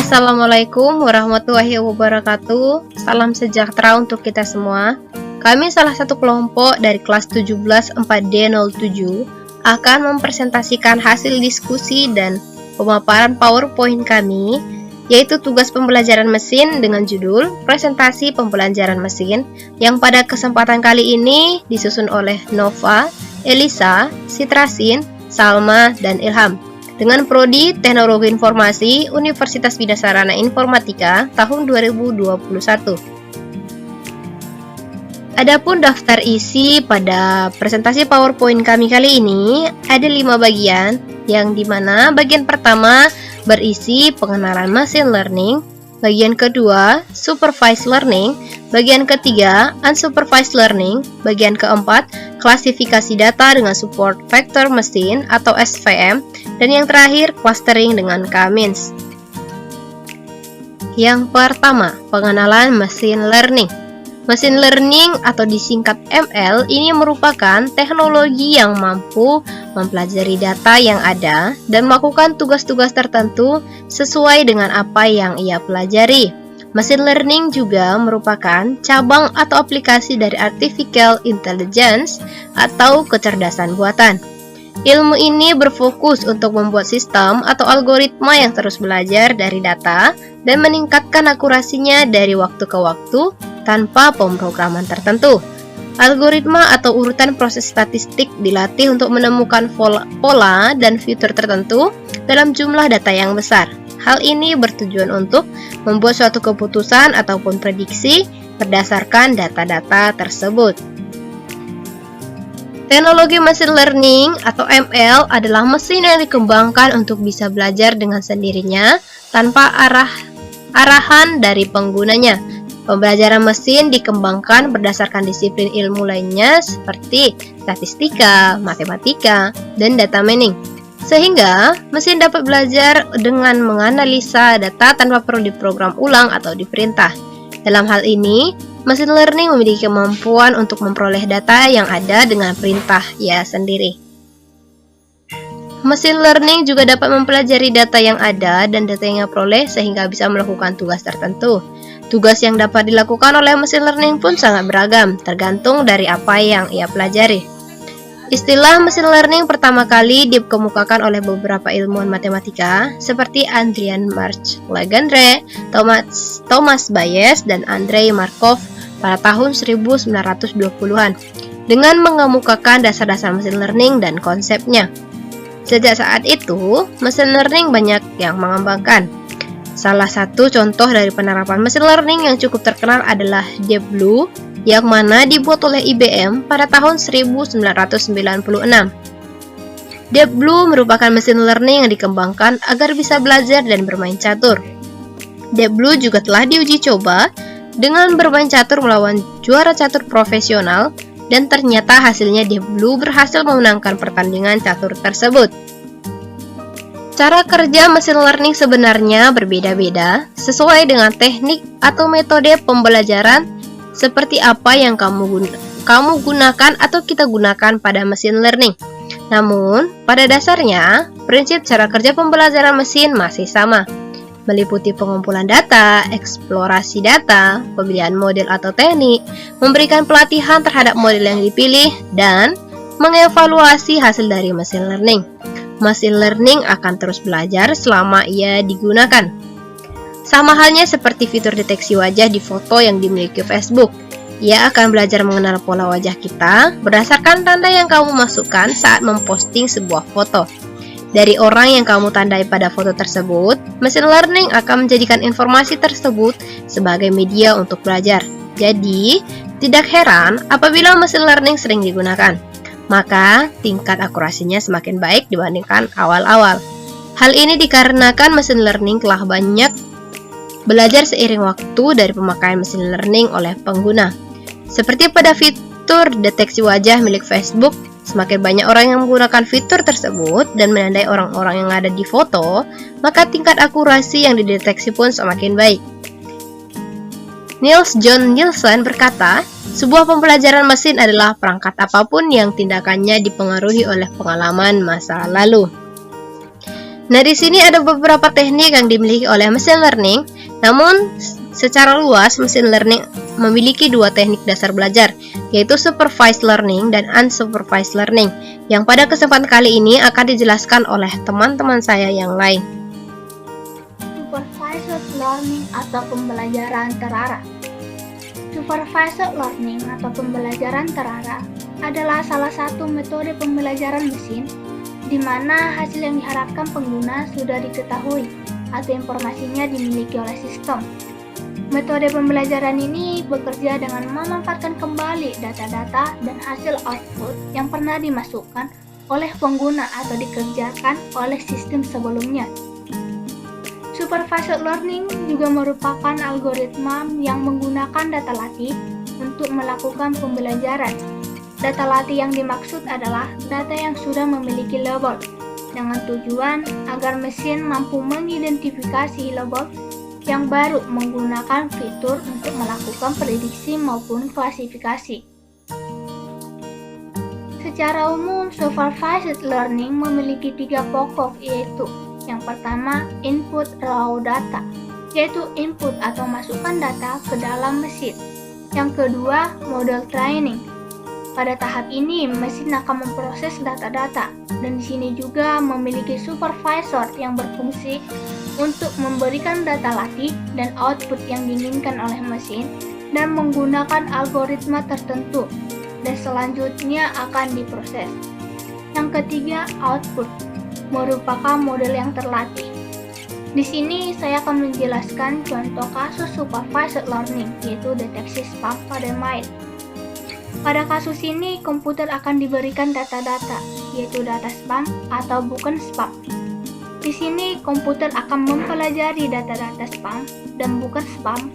Assalamualaikum warahmatullahi wabarakatuh. Salam sejahtera untuk kita semua. Kami salah satu kelompok dari kelas 17 4D07 akan mempresentasikan hasil diskusi dan pemaparan PowerPoint kami, yaitu tugas pembelajaran mesin dengan judul Presentasi Pembelajaran Mesin, yang pada kesempatan kali ini disusun oleh Nova, Elisa, Sitrasin, Salma, dan Ilham dengan Prodi Teknologi Informasi Universitas Bina Sarana Informatika tahun 2021. Adapun daftar isi pada presentasi PowerPoint kami kali ini ada 5 bagian, yang dimana bagian pertama berisi pengenalan machine learning, bagian kedua supervised learning, bagian ketiga unsupervised learning, bagian keempat klasifikasi data dengan support vector machine atau SVM, dan yang terakhir clustering dengan K-means. Yang pertama, pengenalan machine learning. Machine learning atau disingkat ML ini merupakan teknologi yang mampu mempelajari data yang ada dan melakukan tugas-tugas tertentu sesuai dengan apa yang ia pelajari. Machine learning juga merupakan cabang atau aplikasi dari artificial intelligence atau kecerdasan buatan. Ilmu ini berfokus untuk membuat sistem atau algoritma yang terus belajar dari data dan meningkatkan akurasinya dari waktu ke waktu tanpa pemrograman tertentu. Algoritma atau urutan proses statistik dilatih untuk menemukan pola dan fitur tertentu dalam jumlah data yang besar. Hal ini bertujuan untuk membuat suatu keputusan ataupun prediksi berdasarkan data-data tersebut. Teknologi machine learning atau ML adalah mesin yang dikembangkan untuk bisa belajar dengan sendirinya tanpa arahan dari penggunanya. Pembelajaran mesin dikembangkan berdasarkan disiplin ilmu lainnya seperti statistika, matematika, dan data mining. Sehingga mesin dapat belajar dengan menganalisa data tanpa perlu diprogram ulang atau diperintah. Dalam hal ini, machine learning memiliki kemampuan untuk memperoleh data yang ada dengan perintah ia sendiri. Machine learning juga dapat mempelajari data yang ada dan data yang ia peroleh sehingga bisa melakukan tugas tertentu. Tugas yang dapat dilakukan oleh machine learning pun sangat beragam, tergantung dari apa yang ia pelajari. Istilah machine learning pertama kali dikemukakan oleh beberapa ilmuwan matematika seperti Adrian March-Legendre, Thomas Bayes, dan Andrei Markov pada tahun 1920-an dengan mengemukakan dasar-dasar machine learning dan konsepnya. Sejak saat itu, machine learning banyak yang mengembangkan. Salah satu contoh dari penerapan machine learning yang cukup terkenal adalah Deep Blue, yang mana dibuat oleh IBM pada tahun 1996. Deep Blue merupakan machine learning yang dikembangkan agar bisa belajar dan bermain catur. Deep Blue juga telah diuji coba dengan bermain catur melawan juara catur profesional, dan ternyata hasilnya Deep Blue berhasil memenangkan pertandingan catur tersebut. Cara kerja machine learning sebenarnya berbeda-beda sesuai dengan teknik atau metode pembelajaran seperti apa yang kamu gunakan atau kita gunakan pada machine learning. Namun, pada dasarnya, prinsip cara kerja pembelajaran mesin masih sama, meliputi pengumpulan data, eksplorasi data, pemilihan model atau teknik, memberikan pelatihan terhadap model yang dipilih, dan mengevaluasi hasil dari machine learning. Machine learning akan terus belajar selama ia digunakan. Sama halnya seperti fitur deteksi wajah di foto yang dimiliki Facebook. Ia akan belajar mengenal pola wajah kita berdasarkan tanda yang kamu masukkan saat memposting sebuah foto. Dari orang yang kamu tandai pada foto tersebut, machine learning akan menjadikan informasi tersebut sebagai media untuk belajar. Jadi, tidak heran apabila machine learning sering digunakan. Maka, tingkat akurasinya semakin baik dibandingkan awal-awal. Hal ini dikarenakan machine learning telah banyak belajar seiring waktu dari pemakaian machine learning oleh pengguna. Seperti pada fitur deteksi wajah milik Facebook, semakin banyak orang yang menggunakan fitur tersebut dan menandai orang-orang yang ada di foto, maka tingkat akurasi yang dideteksi pun semakin baik. Niels John Nielsen berkata, sebuah pembelajaran mesin adalah perangkat apapun yang tindakannya dipengaruhi oleh pengalaman masa lalu. Nah, di sini ada beberapa teknik yang dimiliki oleh machine learning, namun secara luas machine learning memiliki dua teknik dasar belajar, yaitu supervised learning dan unsupervised learning, yang pada kesempatan kali ini akan dijelaskan oleh teman-teman saya yang lain. Supervised learning atau pembelajaran terarah. Supervised learning atau pembelajaran terarah adalah salah satu metode pembelajaran mesin di mana hasil yang diharapkan pengguna sudah diketahui atau informasinya dimiliki oleh sistem. Metode pembelajaran ini bekerja dengan memanfaatkan kembali data-data dan hasil output yang pernah dimasukkan oleh pengguna atau dikerjakan oleh sistem sebelumnya. Supervised learning juga merupakan algoritma yang menggunakan data latih untuk melakukan pembelajaran. Data latih yang dimaksud adalah data yang sudah memiliki label, dengan tujuan agar mesin mampu mengidentifikasi label yang baru menggunakan fitur untuk melakukan prediksi maupun klasifikasi. Secara umum, supervised learning memiliki 3 pokok, yaitu yang pertama, input raw data, yaitu input atau masukkan data ke dalam mesin. Yang kedua, model training. Pada tahap ini, mesin akan memproses data-data, dan di sini juga memiliki supervisor yang berfungsi untuk memberikan data latih dan output yang diinginkan oleh mesin dan menggunakan algoritma tertentu, dan selanjutnya akan diproses. Yang ketiga, output, merupakan model yang terlatih. Di sini saya akan menjelaskan contoh kasus supervised learning, yaitu deteksi spam pada mail. Pada kasus ini, komputer akan diberikan data-data, yaitu data spam atau bukan spam. Di sini, komputer akan mempelajari data-data spam dan bukan spam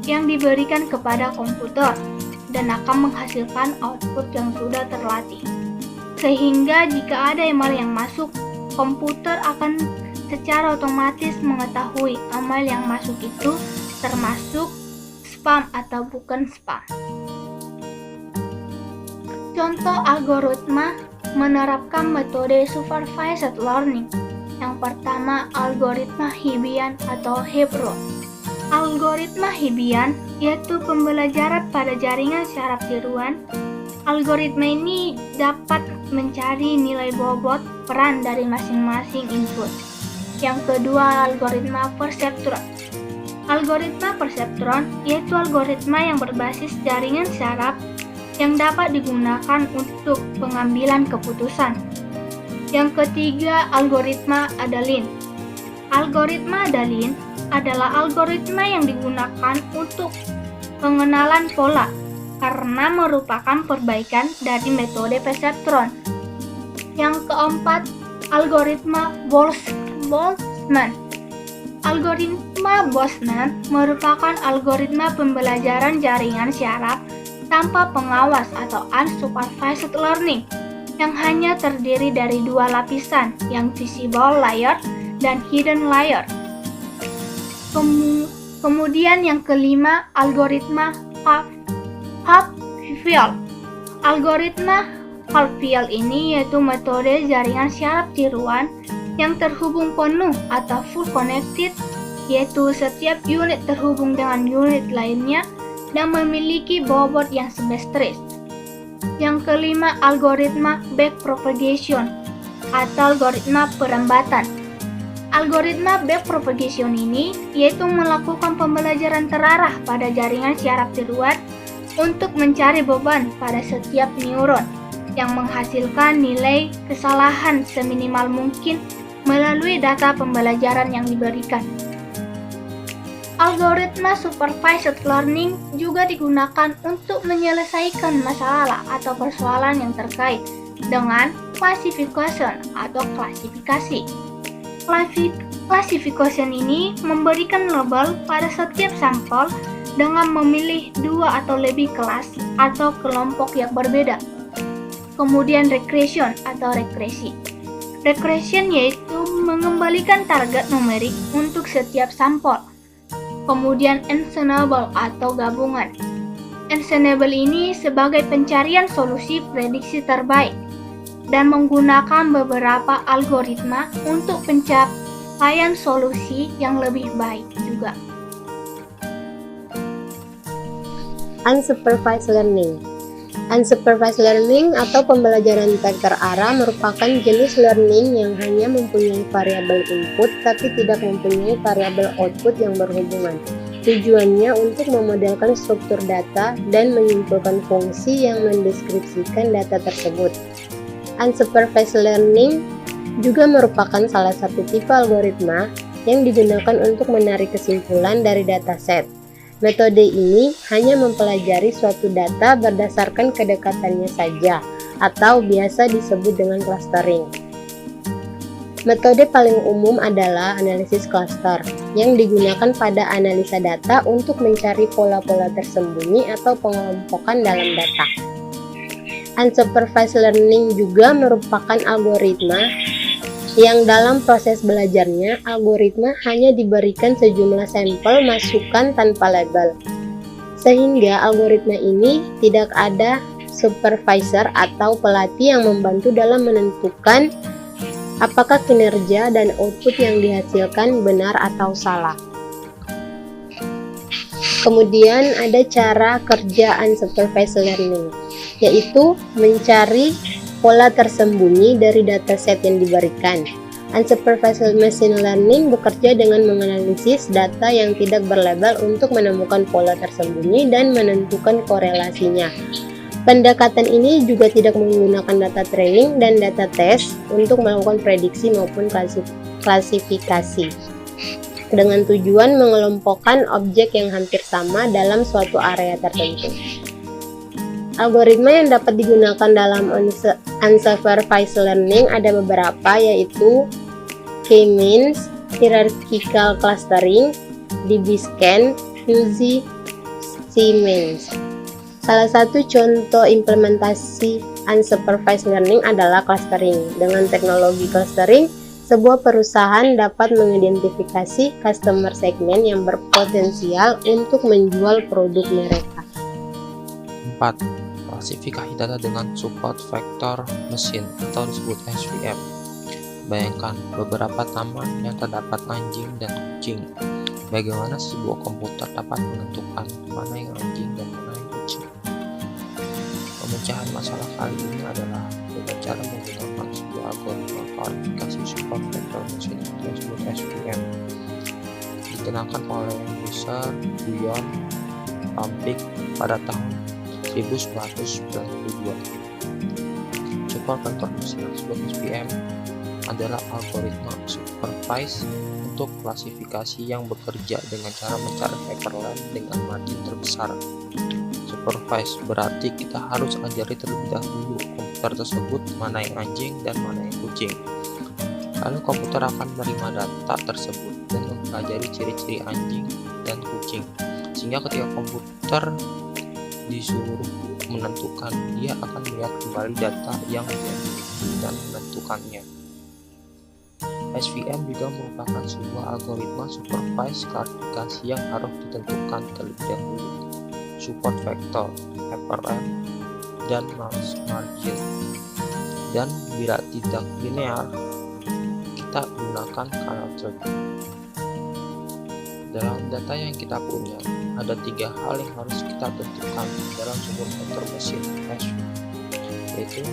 yang diberikan kepada komputer dan akan menghasilkan output yang sudah terlatih. Sehingga jika ada email yang masuk, komputer akan secara otomatis mengetahui email yang masuk itu termasuk spam atau bukan spam. Contoh algoritma menerapkan metode supervised learning. Yang pertama, algoritma Hebbian atau Hebron. Algoritma Hebbian yaitu pembelajaran pada jaringan syaraf tiruan. Algoritma ini dapat mencari nilai bobot peran dari masing-masing input. Yang kedua, algoritma perseptron. Algoritma perseptron yaitu algoritma yang berbasis jaringan syaraf yang dapat digunakan untuk pengambilan keputusan. Yang ketiga, algoritma Adalin. Algoritma Adalin adalah algoritma yang digunakan untuk pengenalan pola karena merupakan perbaikan dari metode perseptron. Yang keempat, algoritma Boltzmann. Algoritma Boltzmann merupakan algoritma pembelajaran jaringan syaraf tanpa pengawas atau unsupervised learning yang hanya terdiri dari 2 lapisan, yang visible layer dan hidden layer. Kemudian yang kelima, algoritma Hopfield. Algoritma Hopfield ini yaitu metode jaringan syaraf tiruan yang terhubung penuh atau full connected, yaitu setiap unit terhubung dengan unit lainnya dan memiliki bobot yang simetris. Yang kelima, algoritma backpropagation atau algoritma perembatan. Algoritma backpropagation ini yaitu melakukan pembelajaran terarah pada jaringan syaraf tiruan untuk mencari beban pada setiap neuron yang menghasilkan nilai kesalahan seminimal mungkin melalui data pembelajaran yang diberikan. Algoritma supervised learning juga digunakan untuk menyelesaikan masalah atau persoalan yang terkait dengan classification atau klasifikasi. Classification ini memberikan label pada setiap sampel dengan memilih 2 atau lebih kelas atau kelompok yang berbeda. Kemudian regression atau regresi. Regression yaitu mengembalikan target numerik untuk setiap sampel. Kemudian ensemble atau gabungan. Ensemble ini sebagai pencarian solusi prediksi terbaik. dan menggunakan beberapa algoritma untuk pencapaian solusi yang lebih baik juga. Unsupervised learning. Unsupervised learning atau pembelajaran tak terarah merupakan jenis learning yang hanya mempunyai variabel input tapi tidak mempunyai variabel output yang berhubungan. Tujuannya untuk memodelkan struktur data dan menyimpulkan fungsi yang mendeskripsikan data tersebut. Unsupervised learning juga merupakan salah satu tipe algoritma yang digunakan untuk menarik kesimpulan dari dataset. Metode ini hanya mempelajari suatu data berdasarkan kedekatannya saja, atau biasa disebut dengan clustering. Metode paling umum adalah analisis cluster, yang digunakan pada analisa data untuk mencari pola-pola tersembunyi atau pengelompokan dalam data. Unsupervised learning juga merupakan algoritma yang dalam proses belajarnya, algoritma hanya diberikan sejumlah sampel masukan tanpa label. Sehingga algoritma ini tidak ada supervisor atau pelatih yang membantu dalam menentukan apakah kinerja dan output yang dihasilkan benar atau salah. Kemudian ada cara kerja unsupervised learning, yaitu mencari pola tersembunyi dari dataset yang diberikan. Unsupervised machine learning bekerja dengan menganalisis data yang tidak berlabel untuk menemukan pola tersembunyi dan menentukan korelasinya. Pendekatan ini juga tidak menggunakan data training dan data test untuk melakukan prediksi maupun klasifikasi, dengan tujuan mengelompokkan objek yang hampir sama dalam suatu area tertentu. Algoritma yang dapat digunakan dalam unsupervised learning ada beberapa, yaitu K-means, hierarchical clustering, DB-scan, fuzzy C-means. Salah satu contoh implementasi unsupervised learning adalah clustering. Dengan teknologi clustering, sebuah perusahaan dapat mengidentifikasi customer segmen yang berpotensial untuk menjual produk mereka. 4. Klasifikasi data dengan support vector mesin atau disebut SVM. Bayangkan beberapa taman yang terdapat anjing dan kucing. Bagaimana sebuah komputer dapat menentukan mana yang anjing dan mana yang kucing? Pemecahan masalah kali ini adalah dengan cara menggunakan sebuah algoritma klasifikasi support vector mesin atau disebut SVM. Dikenakan oleh user Guyon Pambik pada tahun 1992. Support vector mesin disebut SVM adalah algoritma supervised untuk klasifikasi yang bekerja dengan cara mencari hyperlink dengan margin terbesar. Supervised berarti kita harus ajari terlebih dahulu komputer tersebut mana yang anjing dan mana yang kucing. Lalu komputer akan menerima data tersebut dan mempelajari ciri-ciri anjing dan kucing, sehingga ketika komputer disuruh menentukan, dia akan melihat kembali data yang dia miliki dan menentukannya. SVM juga merupakan sebuah algoritma supervised klasifikasi yang harus ditentukan terlebih dahulu. Support vector, hyperlink, dan margin. Dan bila tidak linear, kita gunakan color tree. Dalam data yang kita punya, ada 3 hal yang harus kita tentukan dalam support vector mesin SVM, yaitu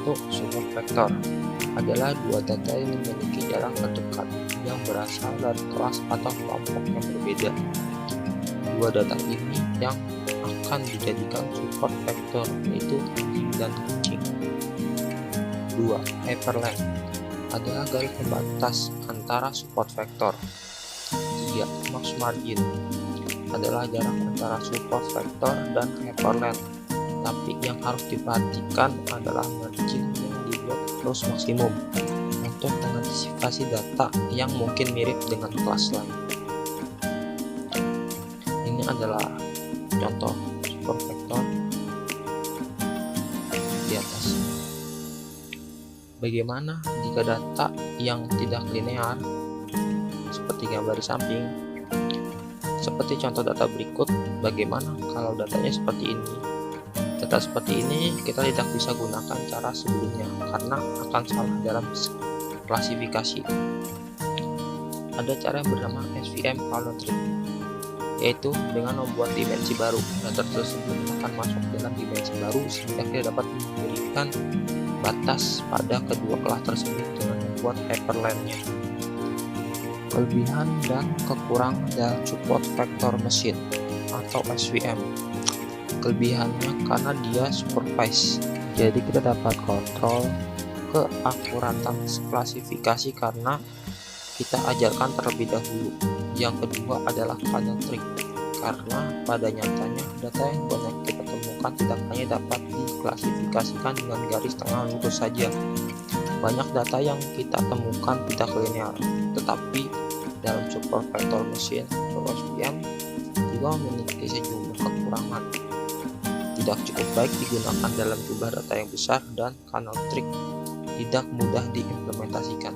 1. Support vector adalah 2 data yang memiliki jarak terdekat yang berasal dari kelas atau kelompok yang berbeda. 2 data ini yang akan dijadikan support vector, yaitu anjing dan kucing. 2. Hyperlink adalah garis pembatas antara support vector. 3. Max margin adalah jarak antara support vector dan hyperlink, tapi yang harus diperhatikan adalah margin yang dibuat terus maksimum untuk mengantisipasi data yang mungkin mirip dengan kelas lain. Ini adalah contoh support vector di atas. Bagaimana jika data yang tidak linear seperti gambar di samping? Seperti contoh data berikut, bagaimana kalau datanya seperti ini? Data seperti ini kita tidak bisa gunakan cara sebelumnya karena akan salah dalam klasifikasi. Ada cara yang bernama SVM Kernel Trick, yaitu dengan membuat dimensi baru. Data tersebut akan masuk dalam dimensi baru sehingga kita dapat memberikan batas pada kedua kelas tersebut dengan membuat hyperlink-nya. Kelebihan dan kekurangan dari support vector machine atau SVM. Kelebihannya karena dia supervise, jadi kita dapat kontrol keakuratan klasifikasi karena kita ajarkan terlebih dahulu. Yang kedua adalah kernel trick, karena pada nyatanya data yang banyak kita temukan tidak hanya dapat diklasifikasikan dengan garis tengah lurus saja. Banyak data yang kita temukan tidak linear, tetapi dalam support vector machine atau SVM juga memiliki sejumlah kekurangan. Tidak cukup baik digunakan dalam jumlah data yang besar dan kernel trick tidak mudah diimplementasikan.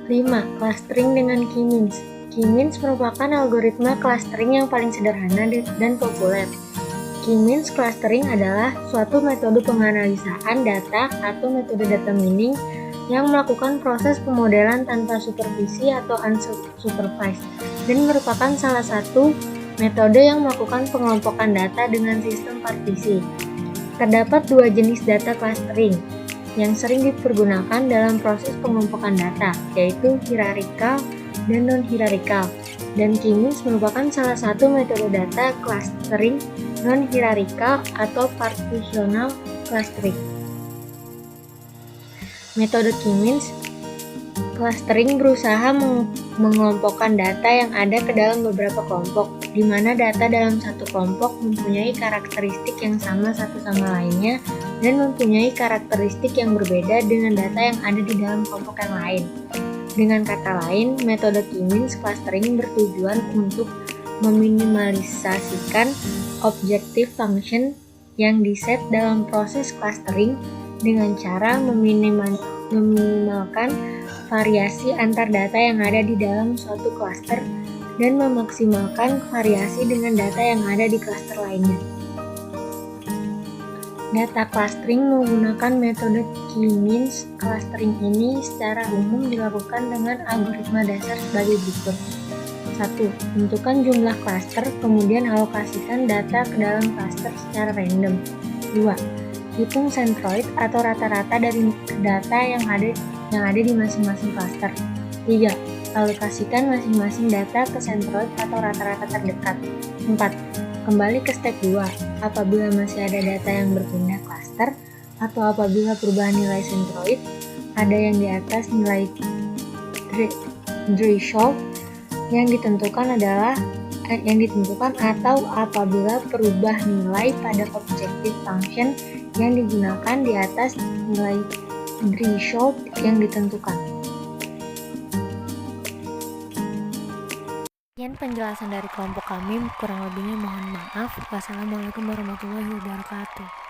5. Clustering dengan K-means. K-means merupakan algoritma clustering yang paling sederhana dan populer. K-means clustering adalah suatu metode penganalisaan data atau metode data mining yang melakukan proses pemodelan tanpa supervisi atau unsupervised dan merupakan salah satu metode yang melakukan pengelompokan data dengan sistem partisi. Terdapat dua jenis data clustering yang sering dipergunakan dalam proses pengelompokan data, yaitu hierarchical dan non-hierarchical. Dan K-means merupakan salah satu metode data clustering non-hierarchical atau partitional clustering. Metode K-means clustering berusaha mengelompokkan data yang ada ke dalam beberapa kelompok, di mana data dalam satu kelompok mempunyai karakteristik yang sama satu sama lainnya dan mempunyai karakteristik yang berbeda dengan data yang ada di dalam kelompok yang lain. Dengan kata lain, metode K-means clustering bertujuan untuk meminimalisasikan objective function yang diset dalam proses clustering dengan cara meminimalkan variasi antar data yang ada di dalam suatu cluster dan memaksimalkan variasi dengan data yang ada di cluster lainnya. Data clustering menggunakan metode K-means clustering ini secara umum dilakukan dengan algoritma dasar sebagai berikut. 1. Tentukan jumlah cluster, kemudian alokasikan data ke dalam cluster secara random. 2. Hitung centroid atau rata-rata dari data yang ada di masing-masing cluster. 3. Alokasikan masing-masing data ke centroid atau rata-rata terdekat. 4. Kembali ke step 2. Apabila masih ada data yang berpindah cluster atau apabila perubahan nilai centroid ada yang di atas nilai threshold yang ditentukan atau apabila perubah nilai pada objective function yang digunakan di atas nilai threshold yang ditentukan. Sekian penjelasan dari kelompok kami, kurang lebihnya mohon maaf. Wassalamualaikum warahmatullahi wabarakatuh.